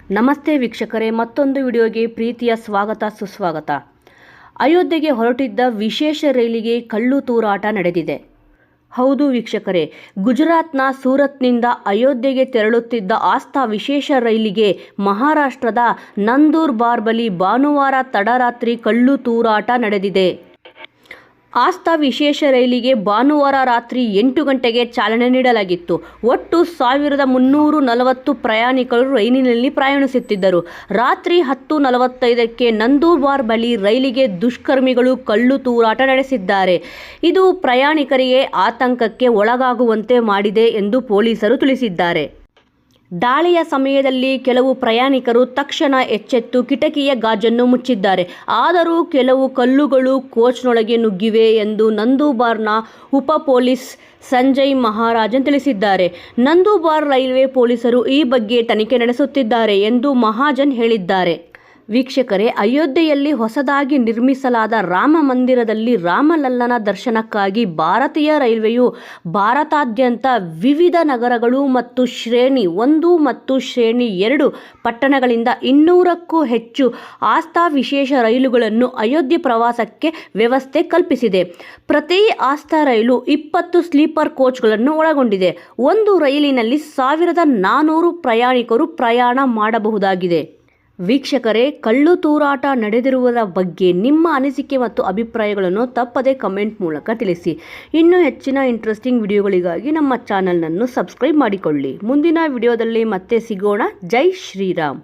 ನಮಸ್ತೆ ವೀಕ್ಷಕರೇ, ಮತ್ತೊಂದು ವಿಡಿಯೋಗೆ ಪ್ರೀತಿಯ ಸ್ವಾಗತ ಸುಸ್ವಾಗತ. ಅಯೋಧ್ಯೆಗೆ ಹೊರಟಿದ್ದ ವಿಶೇಷ ರೈಲಿಗೆ ಕಲ್ಲು ತೂರಾಟ ನಡೆದಿದೆ. ಹೌದು ವೀಕ್ಷಕರೇ, ಗುಜರಾತ್ನ ಸೂರತ್ನಿಂದ ಅಯೋಧ್ಯೆಗೆ ತೆರಳುತ್ತಿದ್ದ ಆಸ್ಥಾ ವಿಶೇಷ ರೈಲಿಗೆ ಮಹಾರಾಷ್ಟ್ರದ ನಂದೂರ್ಬಾರ್ ಬಳಿ ಭಾನುವಾರ ತಡರಾತ್ರಿ ಕಲ್ಲು ತೂರಾಟ ನಡೆದಿದೆ. ಆಸ್ಥಾ ವಿಶೇಷ ರೈಲಿಗೆ ಭಾನುವಾರ ರಾತ್ರಿ 8 ಗಂಟೆಗೆ ಚಾಲನೆ ನೀಡಲಾಗಿತ್ತು. ಒಟ್ಟು 1340 ಪ್ರಯಾಣಿಕರು ರೈಲಿನಲ್ಲಿ ಪ್ರಯಾಣಿಸುತ್ತಿದ್ದರು. ರಾತ್ರಿ 10:45ಕ್ಕೆ ನಂದೂರ್ಬಾರ್ ಬಳಿ ರೈಲಿಗೆ ದುಷ್ಕರ್ಮಿಗಳು ಕಲ್ಲು ತೂರಾಟ ನಡೆಸಿದ್ದಾರೆ. ಇದು ಪ್ರಯಾಣಿಕರಿಗೆ ಆತಂಕಕ್ಕೆ ಒಳಗಾಗುವಂತೆ ಮಾಡಿದೆ ಎಂದು ಪೊಲೀಸರು ತಿಳಿಸಿದ್ದಾರೆ. ದಾಳಿಯ ಸಮಯದಲ್ಲಿ ಕೆಲವು ಪ್ರಯಾಣಿಕರು ತಕ್ಷಣ ಎಚ್ಚೆತ್ತು ಕಿಟಕಿಯ ಗಾಜನ್ನು ಮುಚ್ಚಿದ್ದಾರೆ. ಆದರೂ ಕೆಲವು ಕಲ್ಲುಗಳು ಕೋಚ್ನೊಳಗೆ ನುಗ್ಗಿವೆ ಎಂದು ನಂದೂರ್ಬಾರ್ನ ಉಪ ಪೊಲೀಸ್ ಸಂಜಯ್ ಮಹಾರಾಜನ್ ತಿಳಿಸಿದ್ದಾರೆ. ನಂದೂರ್ಬಾರ್ ರೈಲ್ವೆ ಪೊಲೀಸರು ಈ ಬಗ್ಗೆ ತನಿಖೆ ನಡೆಸುತ್ತಿದ್ದಾರೆ ಎಂದು ಮಹಾಜನ್ ಹೇಳಿದ್ದಾರೆ. ವೀಕ್ಷಕರೇ, ಅಯೋಧ್ಯೆಯಲ್ಲಿ ಹೊಸದಾಗಿ ನಿರ್ಮಿಸಲಾದ ರಾಮ ಮಂದಿರದಲ್ಲಿ ರಾಮಲಲ್ಲನ ದರ್ಶನಕ್ಕಾಗಿ ಭಾರತೀಯ ರೈಲ್ವೆಯು ಭಾರತಾದ್ಯಂತ ವಿವಿಧ ನಗರಗಳು ಮತ್ತು ಶ್ರೇಣಿ 1 ಮತ್ತು ಶ್ರೇಣಿ 2 ಪಟ್ಟಣಗಳಿಂದ 200ಕ್ಕೂ ಹೆಚ್ಚು ಆಸ್ಥಾ ವಿಶೇಷ ರೈಲುಗಳನ್ನು ಅಯೋಧ್ಯೆ ಪ್ರವಾಸಕ್ಕೆ ವ್ಯವಸ್ಥೆ ಕಲ್ಪಿಸಿದೆ. ಪ್ರತಿ ಆಸ್ಥಾ ರೈಲು 20 ಸ್ಲೀಪರ್ ಕೋಚ್ಗಳನ್ನು ಒಳಗೊಂಡಿದೆ. ಒಂದು ರೈಲಿನಲ್ಲಿ 1400 ಪ್ರಯಾಣಿಕರು ಪ್ರಯಾಣ ಮಾಡಬಹುದಾಗಿದೆ. ವೀಕ್ಷಕರೇ, ಕಲ್ಲು ತೂರಾಟ ನಡೆದಿರುವುದರ ಬಗ್ಗೆ ನಿಮ್ಮ ಅನಿಸಿಕೆ ಮತ್ತು ಅಭಿಪ್ರಾಯಗಳನ್ನು ತಪ್ಪದೇ ಕಮೆಂಟ್ ಮೂಲಕ ತಿಳಿಸಿ. ಇನ್ನೂ ಹೆಚ್ಚಿನ ಇಂಟ್ರೆಸ್ಟಿಂಗ್ ವಿಡಿಯೋಗಳಿಗಾಗಿ ನಮ್ಮ ಚಾನಲನ್ನು ಸಬ್ಸ್ಕ್ರೈಬ್ ಮಾಡಿಕೊಳ್ಳಿ. ಮುಂದಿನ ವಿಡಿಯೋದಲ್ಲಿ ಮತ್ತೆ ಸಿಗೋಣ. ಜೈ ಶ್ರೀರಾಮ್.